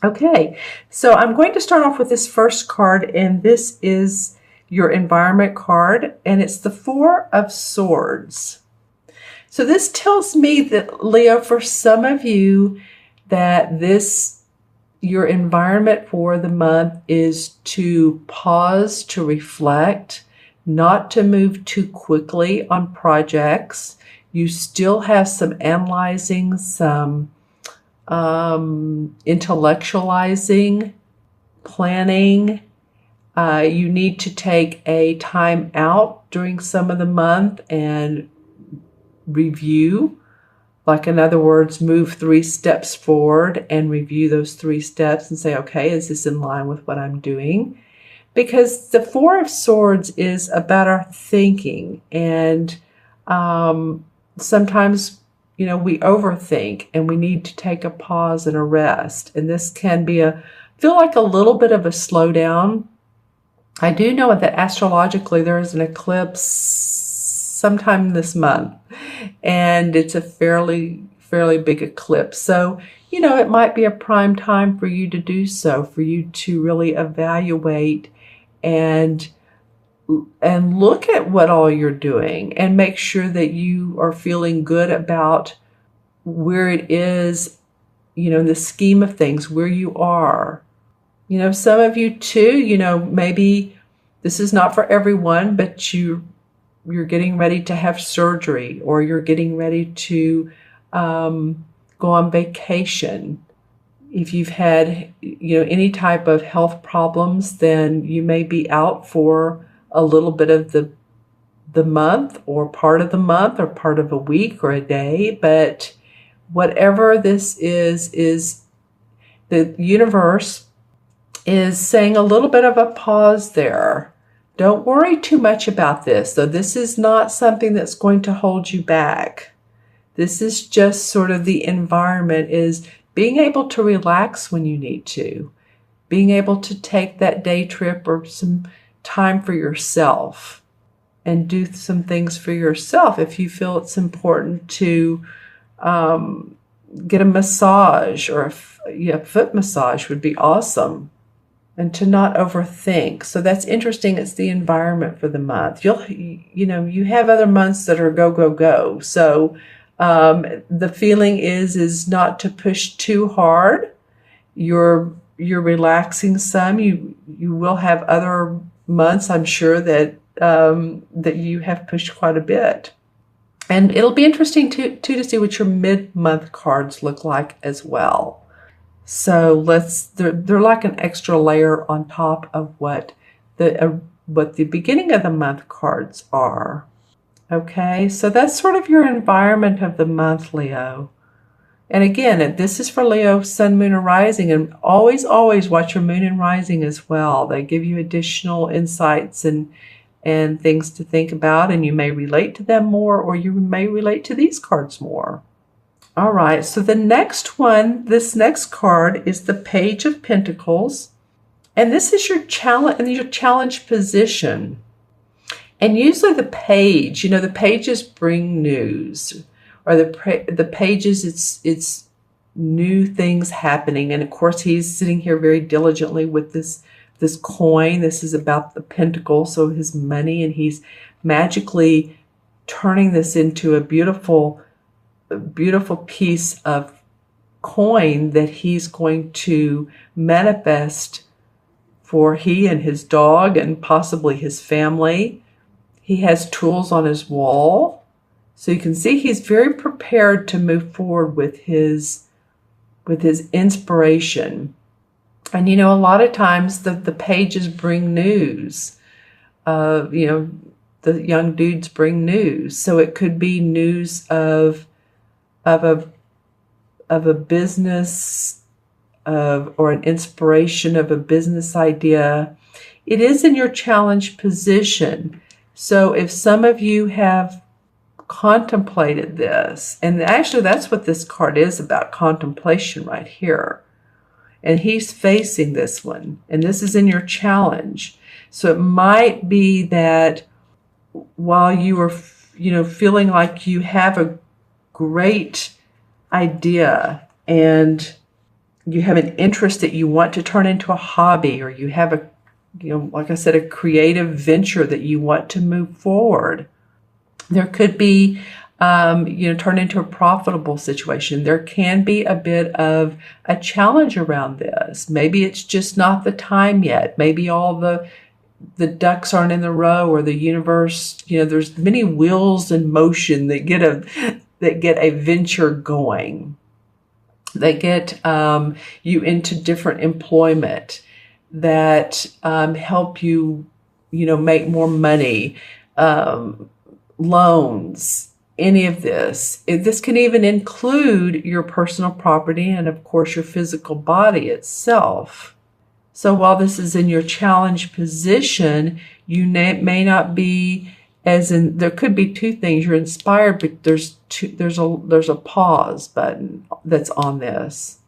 Okay, so I'm going to start off with this first card, and this is your environment card, and it's the Four of Swords. So this tells me that, Leo, for some of you, that your environment for the month is to pause, to reflect, not to move too quickly on projects. You still have some analyzing, some intellectualizing, planning. You need to take a time out during some of the month and review. Like, in other words, move 3 steps forward and review those 3 steps and say, okay, is this in line with what I'm doing? Because the Four of Swords is about our thinking, and sometimes, we overthink and we need to take a pause and a rest. And this can feel like a little bit of a slowdown. I do know that astrologically there is an eclipse sometime this month, and it's a fairly big eclipse. So, it might be a prime time for you to do so, for you to really evaluate and look at what all you're doing and make sure that you are feeling good about where it is, in the scheme of things, where you are. Some of you too, maybe this is not for everyone, but you're getting ready to have surgery, or you're getting ready to go on vacation. If you've had, any type of health problems, then you may be out for a little bit of the month, or part of the month, or part of a week or a day. But whatever this is the universe is saying a little bit of a pause there. Don't worry too much about this, though. This is not something that's going to hold you back. This is just sort of the environment, is being able to relax when you need to, being able to take that day trip or some time for yourself and do some things for yourself. If you feel it's important to get a massage, or a foot massage would be awesome. And to not overthink. So that's interesting. It's the environment for the month. You have other months that are go, go, go. So the feeling is not to push too hard. You're relaxing some. You will have other months, I'm sure, that you have pushed quite a bit. And it'll be interesting to see what your mid-month cards look like as well. So they're like an extra layer on top of what the beginning of the month cards are. Okay, so that's sort of your environment of the month, Leo. And again, this is for Leo, Sun, Moon, and Rising. And always watch your Moon and Rising as well. They give you additional insights and things to think about, and you may relate to them more, or you may relate to these cards more. All right, so the next one, this next card is the Page of Pentacles, and this is your challenge position. And usually the page, the pages bring news, or the pages, it's new things happening. And of course, he's sitting here very diligently with this coin. This is about the pentacle, so his money, and he's magically turning this into a beautiful piece of coin that he's going to manifest for he and his dog and possibly his family. He has tools on his wall. So you can see he's very prepared to move forward with his inspiration. And a lot of times the pages bring news. The young dudes bring news. So it could be news of a business, or an inspiration of a business idea. It is in your challenge position. So if some of you have contemplated this, and actually that's what this card is about, contemplation right here. And he's facing this one, and this is in your challenge. So it might be that while you are, feeling like you have a great idea and you have an interest that you want to turn into a hobby, or you have a, like I said, a creative venture that you want to move forward. There could be, turn into a profitable situation. There can be a bit of a challenge around this. Maybe it's just not the time yet. Maybe all the ducks aren't in the row, or the universe, there's many wheels in motion that get a venture going. They get you into different employment that help you, make more money, loans, any of this. This can even include your personal property and, of course, your physical body itself. So while this is in your challenge position, you may not be there could be two things. You're inspired, but there's a pause button that's on this.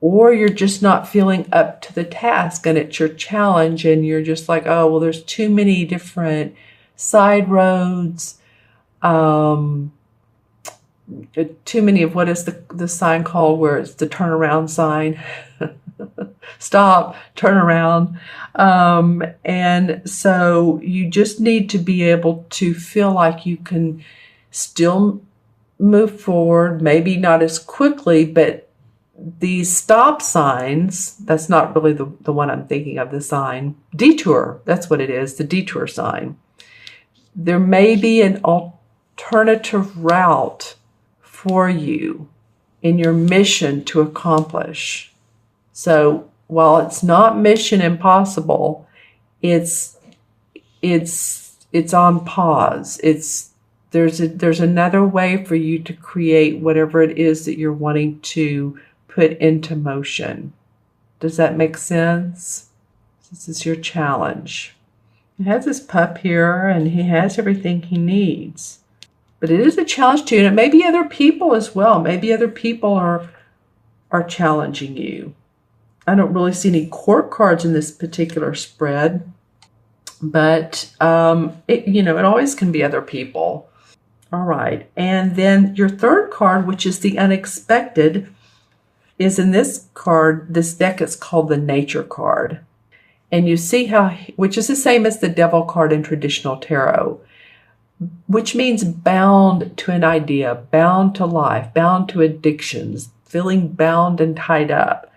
Or you're just not feeling up to the task, and it's your challenge, and you're just like, oh, well, there's too many different side roads, too many of, what is the sign called, where it's the turnaround sign? Stop, turn around. And so you just need to be able to feel like you can still move forward, maybe not as quickly, but these stop signs, that's not really the one I'm thinking of, the sign. Detour, that's what it is, the detour sign. There may be an alternative route for you in your mission to accomplish. So while it's not mission impossible, it's on pause. There's another way for you to create whatever it is that you're wanting to put into motion. Does that make sense? This is your challenge. He has this pup here, and he has everything he needs. But it is a challenge to you, and it may be other people as well. Maybe other people are challenging you. I don't really see any court cards in this particular spread, but it always can be other people. All right, and then your third card, which is the unexpected, is in this deck is called the Nature card. And you see which is the same as the Devil card in traditional tarot, which means bound to an idea, bound to life, bound to addictions, feeling bound and tied up.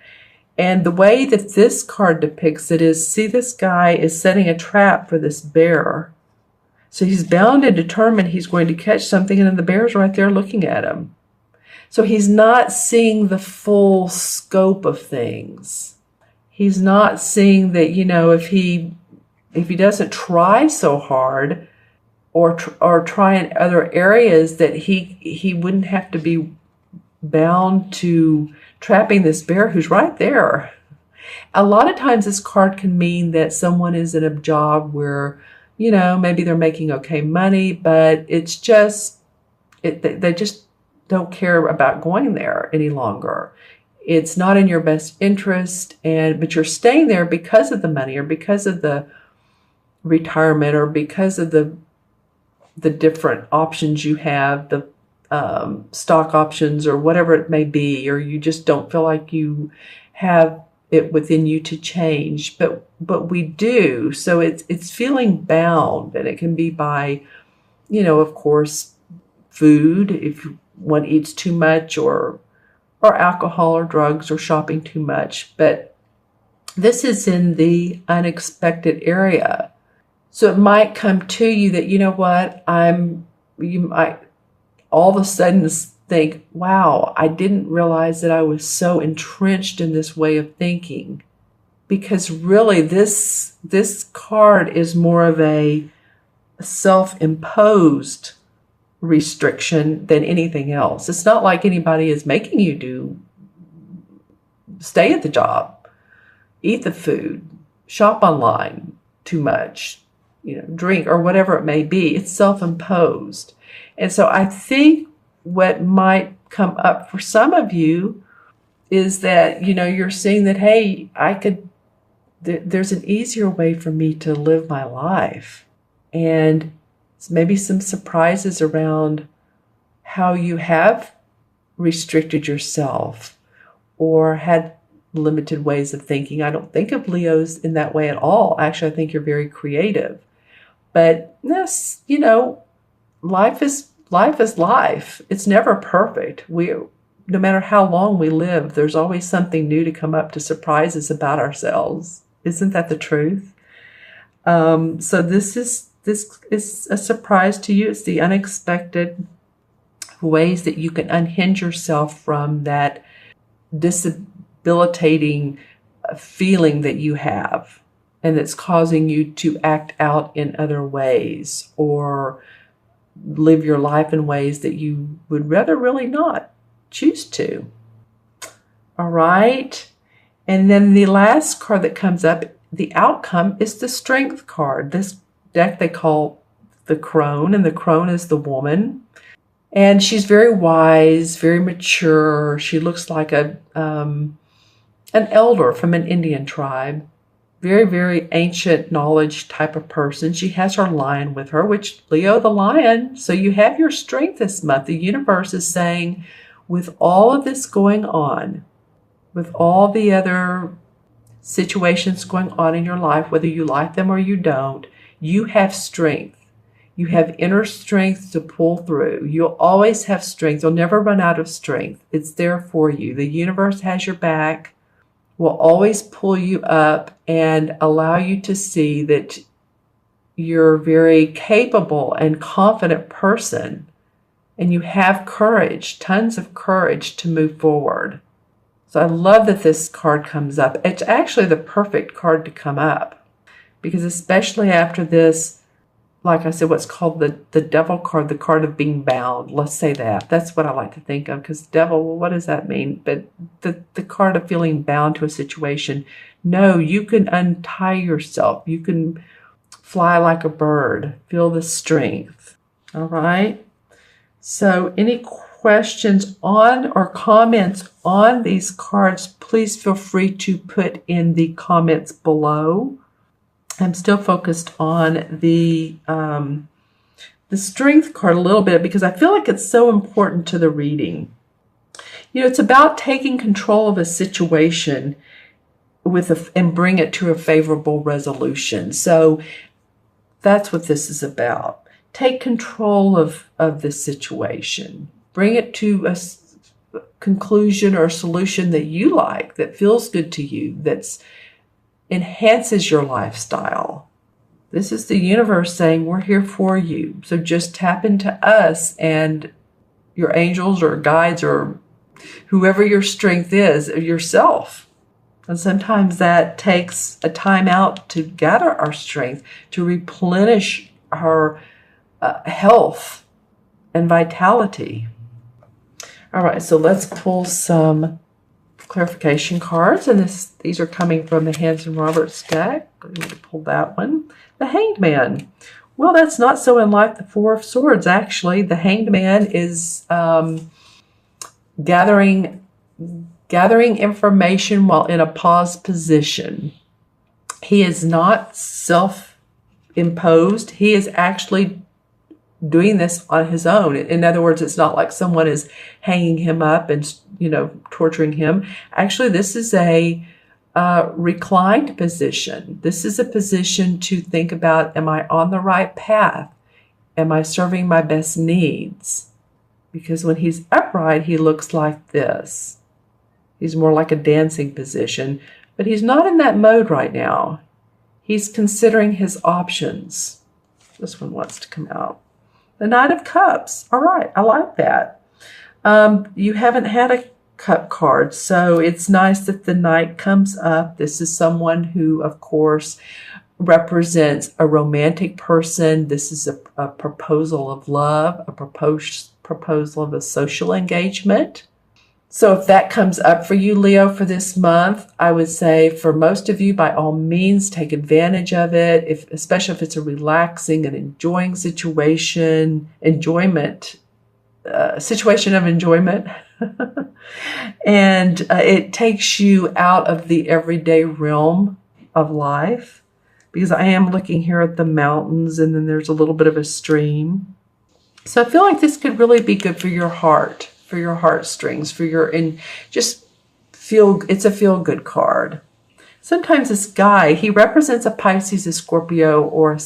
And the way that this card depicts it is, see, this guy is setting a trap for this bear. So he's bound and determined he's going to catch something, and then the bear's right there looking at him. So he's not seeing the full scope of things. He's not seeing that, if he doesn't try so hard, or try in other areas, that he wouldn't have to be bound to trapping this bear who's right there. A lot of times this card can mean that someone is in a job where, maybe they're making okay money, but it's just, they just don't care about going there any longer. It's not in your best interest, but you're staying there because of the money, or because of the retirement, or because of the different options you have, the stock options, or whatever it may be, or you just don't feel like you have it within you to change, but we do. So it's feeling bound, and it can be by, of course, food, if one eats too much, or alcohol or drugs, or shopping too much. But this is in the unexpected area. So it might come to you that, you might all of a sudden think, wow, I didn't realize that I was so entrenched in this way of thinking. Because really this card is more of a self-imposed restriction than anything else. It's not like anybody is making you stay at the job, eat the food, shop online too much, drink, or whatever it may be. It's self-imposed. And so I think what might come up for some of you is that, you're seeing that, hey, there's an easier way for me to live my life. And maybe some surprises around how you have restricted yourself, or had limited ways of thinking. I don't think of Leos in that way at all. Actually, I think you're very creative. But this, life is life. It's never perfect. No matter how long we live, there's always something new to come up to surprise us about ourselves. Isn't that the truth? So this is a surprise to you. It's the unexpected ways that you can unhinge yourself from that debilitating feeling that you have, and that's causing you to act out in other ways or live your life in ways that you would rather really not choose to. All right. And then the last card that comes up, the outcome, is the Strength card. This deck they call the Crone, and the Crone is the woman. And she's very wise, very mature. She looks like an elder from an Indian tribe. Very, very ancient knowledge type of person. She has her lion with her, which Leo the lion. So you have your strength this month. The universe is saying, with all of this going on, with all the other situations going on in your life, whether you like them or you don't, you have strength. You have inner strength to pull through. You'll always have strength. You'll never run out of strength. It's there for you. The universe has your back, will always pull you up and allow you to see that you're a very capable and confident person, and you have courage, tons of courage to move forward. So I love that this card comes up. It's actually the perfect card to come up, because especially after this, like I said, what's called the Devil card, the card of being bound. Let's say that. That's what I like to think of, because devil, well, what does that mean? But the card of feeling bound to a situation. No, you can untie yourself. You can fly like a bird. Feel the strength. All right? So any questions on or comments on these cards, please feel free to put in the comments below. I'm still focused on the Strength card a little bit, because I feel like it's so important to the reading. It's about taking control of a situation and bring it to a favorable resolution. So that's what this is about. Take control of the situation. Bring it to a conclusion or a solution that you like, that feels good to you, that's enhances your lifestyle. This is the universe saying, we're here for you. So just tap into us and your angels or guides or whoever your strength is, yourself. And sometimes that takes a time out to gather our strength, to replenish our health and vitality. All right, so let's pull some clarification cards, and these are coming from the Hanson Roberts deck. I'm going to pull that one. The Hanged Man. Well, that's not so unlike the Four of Swords, actually. The Hanged Man is gathering information while in a pause position. He is not self-imposed. He is actually doing this on his own. In other words, it's not like someone is hanging him up and, torturing him. Actually, this is a reclined position. This is a position to think about, am I on the right path? Am I serving my best needs? Because when he's upright, he looks like this. He's more like a dancing position, but he's not in that mode right now. He's considering his options. This one wants to come out. The Knight of Cups. All right, I like that. You haven't had a cup card, so it's nice that the Knight comes up. This is someone who, of course, represents a romantic person. This is a proposal of love, a proposal of a social engagement. So if that comes up for you, Leo, for this month, I would say for most of you, by all means, take advantage of it, especially if it's a relaxing and enjoying situation of enjoyment. And it takes you out of the everyday realm of life, because I am looking here at the mountains, and then there's a little bit of a stream. So I feel like this could really be good for your heart, for your heartstrings, just it's a feel-good card. Sometimes this guy, he represents a Pisces, a Scorpio, or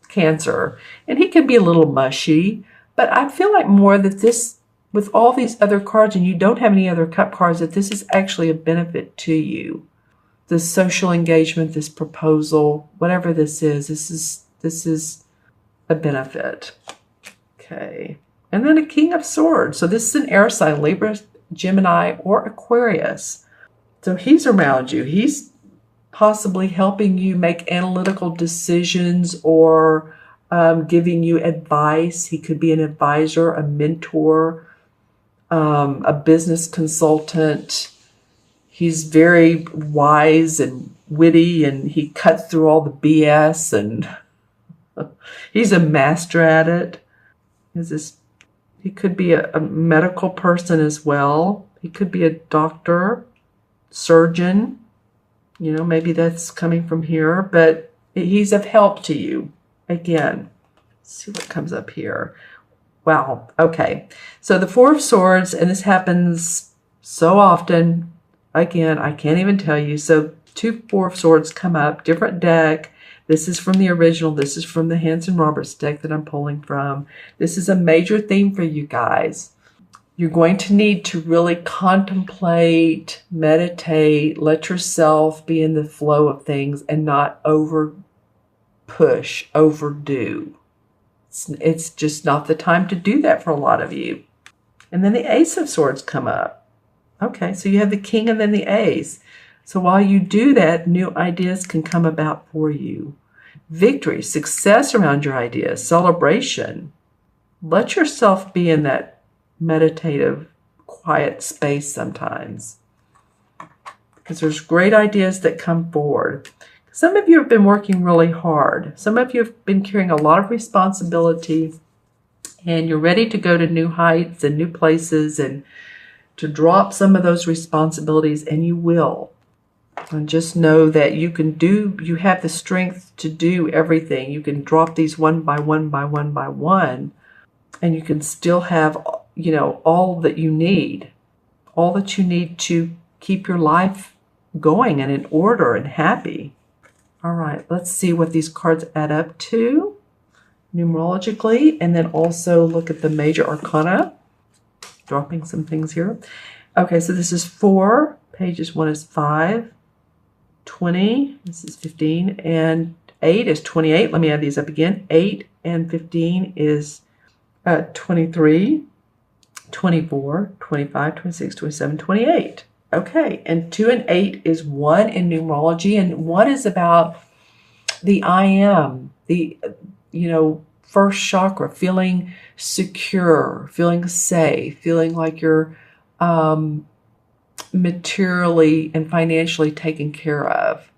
Cancer, and he can be a little mushy, but I feel like more that this, with all these other cards, and you don't have any other cup cards, that this is actually a benefit to you. This social engagement, this proposal, whatever this is a benefit. Okay. And then a King of Swords. So this is an air sign, Libra, Gemini, or Aquarius. So he's around you. He's possibly helping you make analytical decisions or giving you advice. He could be an advisor, a mentor, a business consultant. He's very wise and witty, and he cuts through all the BS, and he's a master at it. He could be a medical person as well. He could be a doctor, surgeon. You know, maybe that's coming from here, but he's of help to you. Again, let's see what comes up here. Wow. Okay. So the Four of Swords, and this happens so often. Again, I can't even tell you. So two Four of Swords come up, different deck. This is from the original. This is from the Hanson Roberts deck that I'm pulling from. This is a major theme for you guys. You're going to need to really contemplate, meditate, let yourself be in the flow of things and not over push, overdo. It's just not the time to do that for a lot of you. And then the Ace of Swords come up. Okay, so you have the King and then the Ace. So while you do that, new ideas can come about for you. Victory, success around your ideas, celebration. Let yourself be in that meditative, quiet space sometimes, because there's great ideas that come forward. Some of you have been working really hard. Some of you have been carrying a lot of responsibility, and you're ready to go to new heights and new places and to drop some of those responsibilities, and you will. And just know that you have the strength to do everything. You can drop these one by one by one by one, and you can still have, all that you need to keep your life going and in order and happy. All right, let's see what these cards add up to numerologically, and then also look at the major arcana. Dropping some things here. Okay, so this is 4 pages. 1 is 5, 20, this is 15, and 8 is 28. Let me add these up again. 8 and 15 is 23, 24, 25, 26, 27, 28. Okay, and 2 and 8 is 1 in numerology, and 1 is about the I am, the, first chakra, feeling secure, feeling safe, feeling like you're materially and financially taken care of.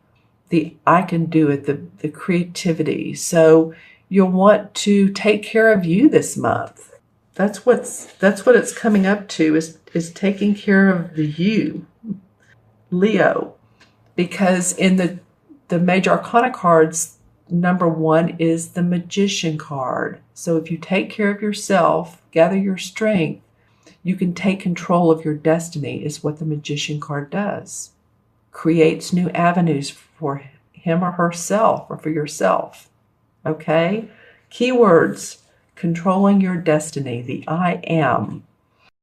The I can do it, the creativity. So you'll want to take care of you this month. That's what it's coming up to, is taking care of the you, Leo. Because in the major arcana cards, number 1 is the Magician card. So if you take care of yourself, gather your strength, you can take control of your destiny, is what the Magician card does. Creates new avenues for him or herself, or for yourself. Okay? Keywords: controlling your destiny, the I am.